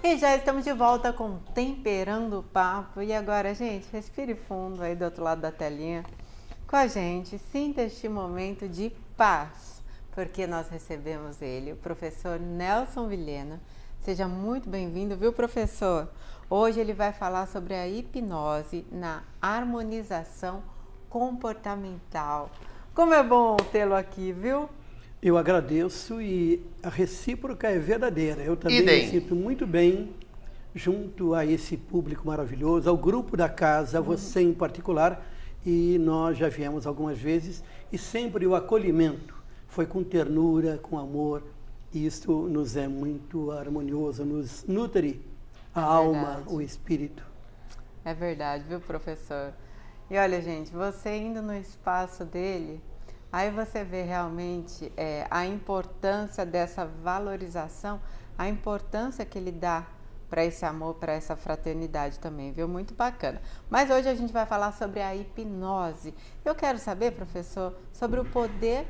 E já estamos de volta com Temperando o Papo. E agora, gente, respire fundo aí do outro lado da telinha com a gente. Sinta este momento de paz, porque nós recebemos ele, o professor Nelson Vilhena. Seja muito bem-vindo, viu, professor? Hoje ele vai falar sobre a hipnose na harmonização comportamental. Como é bom tê-lo aqui, viu? Eu agradeço e a recíproca é verdadeira. Eu também me sinto muito bem junto a esse público maravilhoso, ao grupo da casa, a você em particular, e nós já viemos algumas vezes e sempre o acolhimento foi com ternura, com amor, e isso nos é muito harmonioso, nos nutre a alma, o espírito. É verdade, viu, professor? E olha, gente, você indo no espaço dele, aí você vê realmente a importância dessa valorização, a importância que ele dá para esse amor, para essa fraternidade também, viu? Muito bacana. Mas hoje a gente vai falar sobre a hipnose. Eu quero saber, professor, sobre o poder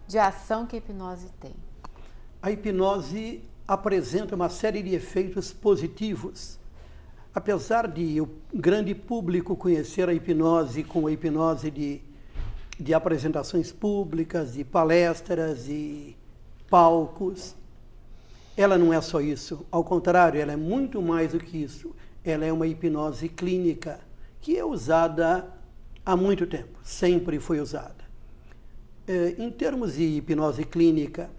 de ação que a hipnose tem. A hipnose apresenta uma série de efeitos positivos. Apesar de o grande público conhecer a hipnose com a hipnose de apresentações públicas, de palestras e palcos, ela não é só isso. Ao contrário, ela é muito mais do que isso. Ela é uma hipnose clínica que é usada há muito tempo, sempre foi usada. Em termos de hipnose clínica,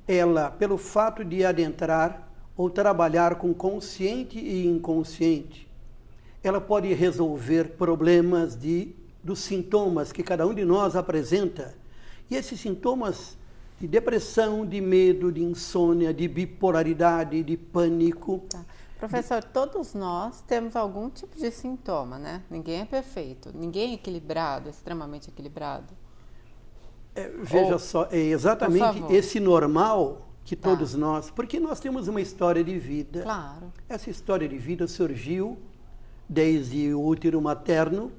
ela, pelo fato de adentrar ou trabalhar com consciente e inconsciente, ela pode resolver problemas dos sintomas que cada um de nós apresenta. E esses sintomas de depressão, de medo, de insônia, de bipolaridade, de pânico. Tá. Professor, todos nós temos algum tipo de sintoma, né? Ninguém é perfeito, ninguém é equilibrado, extremamente equilibrado. Veja só, é exatamente esse normal que todos nós, porque nós temos uma história de vida. Claro. Essa história de vida surgiu desde o útero materno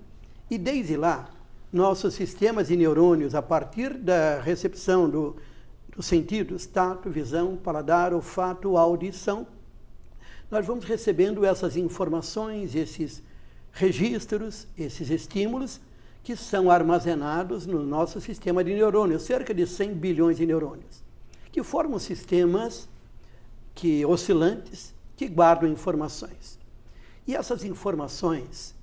e desde lá, nossos sistemas de neurônios, a partir da recepção dos sentidos, tato, visão, paladar, olfato, audição, nós vamos recebendo essas informações, esses registros, esses estímulos, que são armazenados no nosso sistema de neurônios, cerca de 100 bilhões de neurônios, que formam sistemas oscilantes que guardam informações. E essas informações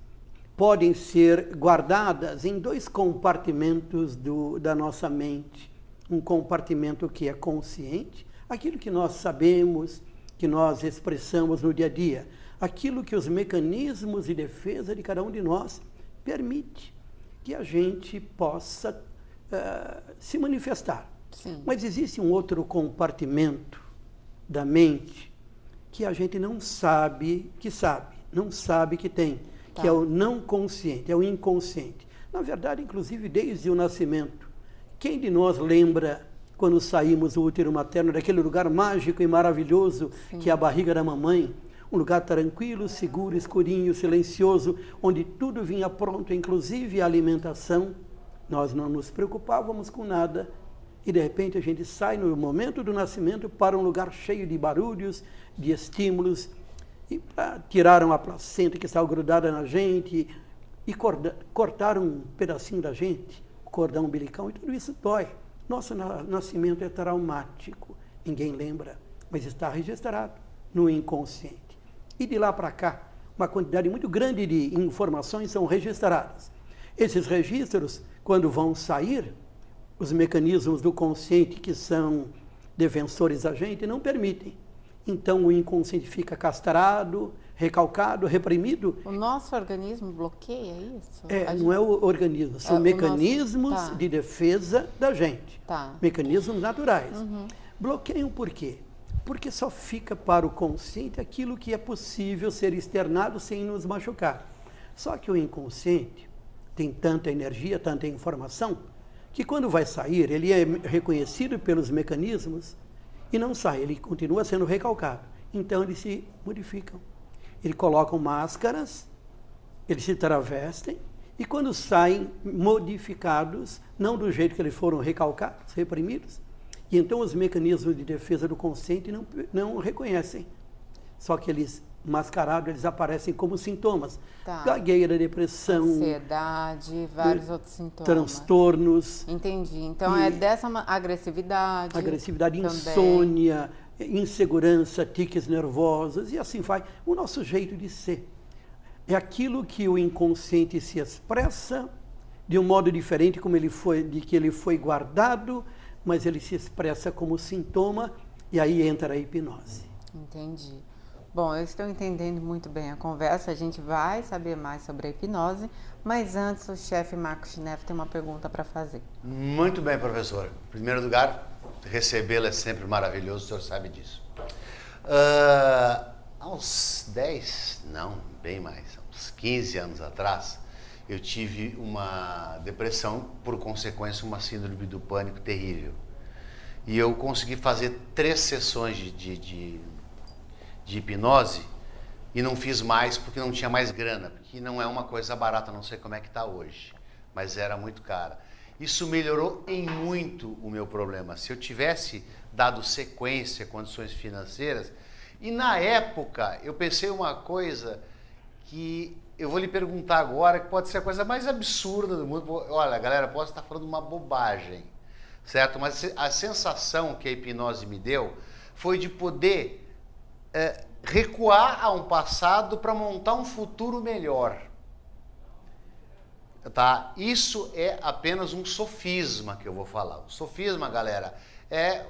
podem ser guardadas em dois compartimentos da nossa mente. Um compartimento que é consciente, aquilo que nós sabemos, que nós expressamos no dia a dia, aquilo que os mecanismos de defesa de cada um de nós permite que a gente possa se manifestar. Sim. Mas existe um outro compartimento da mente que a gente não sabe que sabe, não sabe que tem, que é o não consciente, é o inconsciente. Na verdade, inclusive, desde o nascimento, quem de nós lembra, quando saímos do útero materno, daquele lugar mágico e maravilhoso que é a barriga da mamãe, um lugar tranquilo, seguro, escurinho, silencioso, onde tudo vinha pronto, inclusive a alimentação. Nós não nos preocupávamos com nada e, de repente, a gente sai no momento do nascimento para um lugar cheio de barulhos, de estímulos, e tiraram a placenta que estava grudada na gente e cortaram um pedacinho da gente, o cordão umbilical, e tudo isso dói. Nosso nascimento é traumático, ninguém lembra, mas está registrado no inconsciente. E de lá para cá, uma quantidade muito grande de informações são registradas. Esses registros, quando vão sair, os mecanismos do consciente que são defensores da gente não permitem. Então o inconsciente fica castrado, recalcado, reprimido. O nosso organismo bloqueia isso? Não é o organismo, são mecanismos de defesa da gente. Mecanismos naturais. Bloqueiam por quê? Porque só fica para o consciente aquilo que é possível ser externado sem nos machucar. Só que o inconsciente tem tanta energia, tanta informação, que quando vai sair, ele é reconhecido pelos mecanismos e não sai, ele continua sendo recalcado. Então eles se modificam. Eles colocam máscaras, eles se travestem e quando saem modificados, não do jeito que eles foram recalcados, reprimidos, e então os mecanismos de defesa do consciente não reconhecem. só que eles, mascarados, eles aparecem como sintomas. Tá. Gagueira, depressão, ansiedade, vários outros sintomas. Transtornos. Entendi. Então é dessa agressividade. Agressividade, também. insônia, insegurança, tiques nervosos e assim vai. O nosso jeito de ser. É aquilo que o inconsciente se expressa de um modo diferente de que ele foi guardado, mas ele se expressa como sintoma e aí entra a hipnose. Entendi. Bom, eu estou entendendo muito bem a conversa, a gente vai saber mais sobre a hipnose, mas antes o chefe Marcos Neff tem uma pergunta para fazer. Muito bem, professor. Em primeiro lugar, recebê-lo é sempre maravilhoso, o senhor sabe disso. Há uns 10, não, bem mais, uns 15 anos atrás, eu tive uma depressão, por consequência, uma síndrome do pânico terrível. E eu consegui fazer 3 sessões de hipnose e não fiz mais porque não tinha mais grana, porque não é uma coisa barata, não sei como é que está hoje, mas era muito cara. Isso melhorou em muito o meu problema. Se eu tivesse dado sequência, condições financeiras, e na época eu pensei uma coisa que eu vou lhe perguntar agora, que pode ser a coisa mais absurda do mundo. Olha, galera, posso estar falando uma bobagem, certo? Mas a sensação que a hipnose me deu foi de poder recuar a um passado para montar um futuro melhor. Tá? Isso é apenas um sofisma que eu vou falar. O sofisma, galera, é,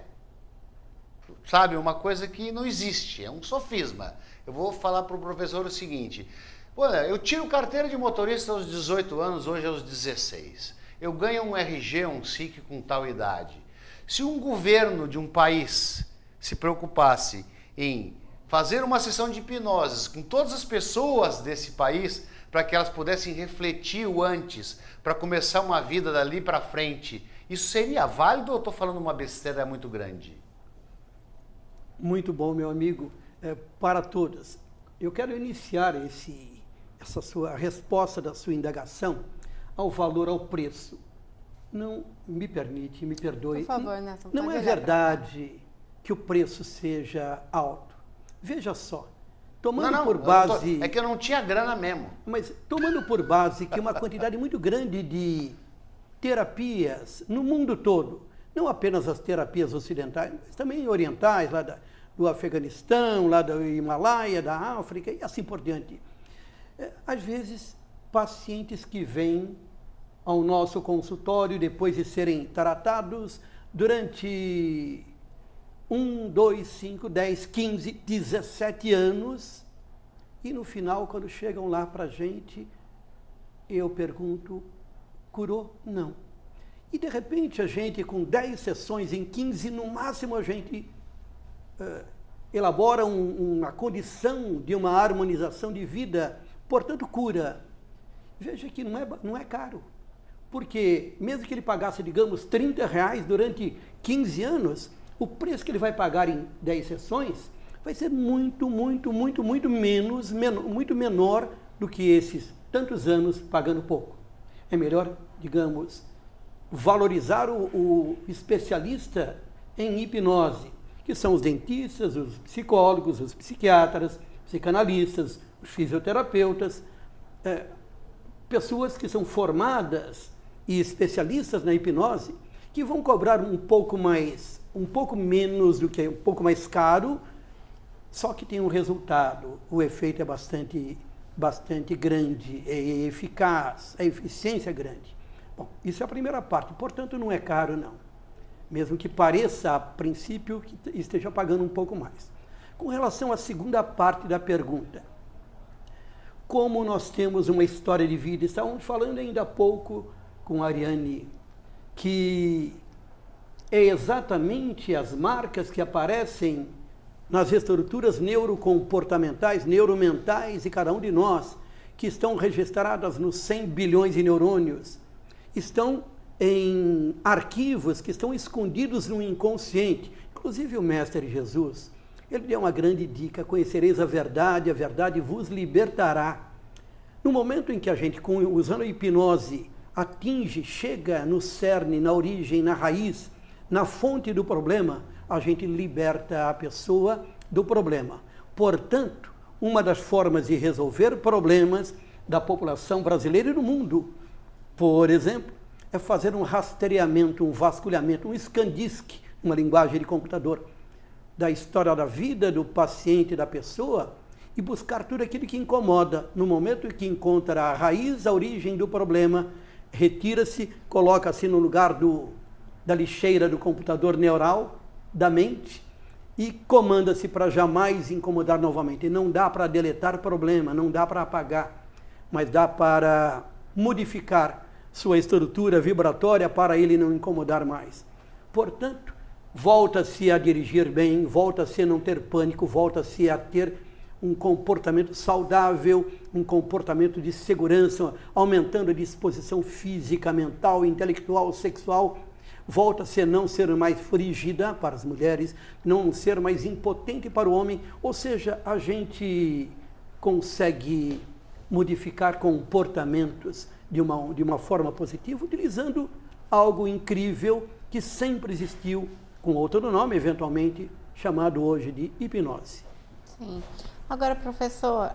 sabe, uma coisa que não existe, é um sofisma. Eu vou falar para o professor o seguinte: olha, eu tiro carteira de motorista aos 18 anos, hoje aos 16. Eu ganho um RG, um SIC com tal idade. Se um governo de um país se preocupasse em fazer uma sessão de hipnose com todas as pessoas desse país, para que elas pudessem refletir o antes, para começar uma vida dali para frente, isso seria válido ou eu estou falando uma besteira muito grande? Muito bom, meu amigo, para todos. Eu quero iniciar essa sua resposta da sua indagação ao valor, ao preço. Não me permite, me perdoe. Por favor, Nelson, não é verdade que o preço seja alto. Veja só, tomando por base... É que eu não tinha grana mesmo. Mas tomando por base que uma quantidade muito grande de terapias no mundo todo, não apenas as terapias ocidentais, mas também orientais, lá do Afeganistão, lá do Himalaia, da África e assim por diante. Às vezes, pacientes que vêm ao nosso consultório depois de serem tratados durante 1, 2, 5, 10, 15, 17 anos, e no final, quando chegam lá para a gente, eu pergunto, curou? Não. E de repente a gente, com 10 sessões, em 15, no máximo a gente elabora uma condição de uma harmonização de vida, portanto cura. Veja que não é caro, porque mesmo que ele pagasse, digamos, R$30 durante 15 anos, o preço que ele vai pagar em 10 sessões vai ser muito menor do que esses tantos anos pagando pouco. É melhor, digamos, valorizar o especialista em hipnose, que são os dentistas, os psicólogos, os psiquiatras, psicanalistas, os fisioterapeutas, pessoas que são formadas e especialistas na hipnose, que vão cobrar um pouco menos do que um pouco mais caro, só que tem um resultado, o efeito é bastante grande, é eficaz, a eficiência é grande. Bom, isso é a primeira parte, portanto não é caro não, mesmo que pareça a princípio que esteja pagando um pouco mais. Com relação à segunda parte da pergunta, como nós temos uma história de vida, estávamos falando ainda há pouco com a Ariane, que é exatamente as marcas que aparecem nas estruturas neurocomportamentais, neuromentais de cada um de nós, que estão registradas nos 100 bilhões de neurônios, estão em arquivos que estão escondidos no inconsciente. Inclusive o Mestre Jesus, ele deu uma grande dica: conhecereis a verdade vos libertará. No momento em que a gente, usando a hipnose, chega no cerne, na origem, na raiz, na fonte do problema, a gente liberta a pessoa do problema. Portanto, uma das formas de resolver problemas da população brasileira e do mundo, por exemplo, é fazer um rastreamento, um vasculhamento, um scan-disk, uma linguagem de computador, da história da vida do paciente, da pessoa, e buscar tudo aquilo que incomoda. No momento em que encontra a raiz, a origem do problema, retira-se, coloca-se no lugar da lixeira do computador neural, da mente, e comanda-se para jamais incomodar novamente. E não dá para deletar problema, não dá para apagar, mas dá para modificar sua estrutura vibratória para ele não incomodar mais. Portanto, volta-se a dirigir bem, volta-se a não ter pânico, volta-se a ter um comportamento saudável, um comportamento de segurança, aumentando a disposição física, mental, intelectual, sexual. Volta-se a não ser mais frígida para as mulheres, não ser mais impotente para o homem, ou seja, a gente consegue modificar comportamentos de uma forma positiva, utilizando algo incrível que sempre existiu, com outro nome, eventualmente, chamado hoje de hipnose. Sim. Agora, professor,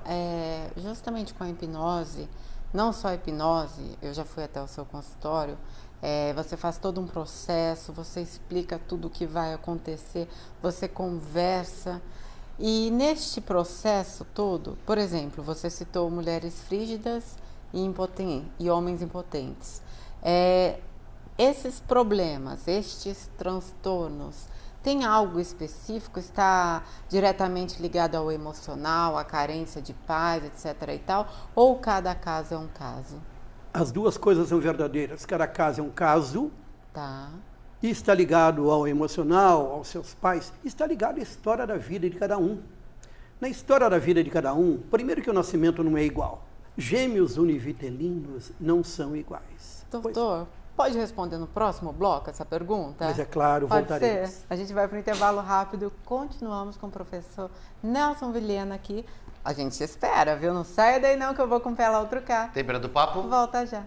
justamente com a hipnose, não só a hipnose, eu já fui até o seu consultório, você faz todo um processo, você explica tudo o que vai acontecer, você conversa. E neste processo todo, por exemplo, você citou mulheres frígidas e homens impotentes. Esses problemas, estes transtornos, tem algo específico? Está diretamente ligado ao emocional, à carência de paz, etc. e tal? Ou cada caso é um caso? As duas coisas são verdadeiras. Cada caso é um caso. Tá. E está ligado ao emocional, aos seus pais. Está ligado à história da vida de cada um. Na história da vida de cada um, primeiro que o nascimento não é igual. Gêmeos univitelinos não são iguais. Doutor, pode responder no próximo bloco essa pergunta? Mas é claro, voltaremos. Pode ser? A gente vai para um intervalo rápido, continuamos com o professor Nelson Vilhena aqui. A gente espera, viu? Não saia daí não que eu vou com o pé lá outro cá. Tem beira do papo? Volta já.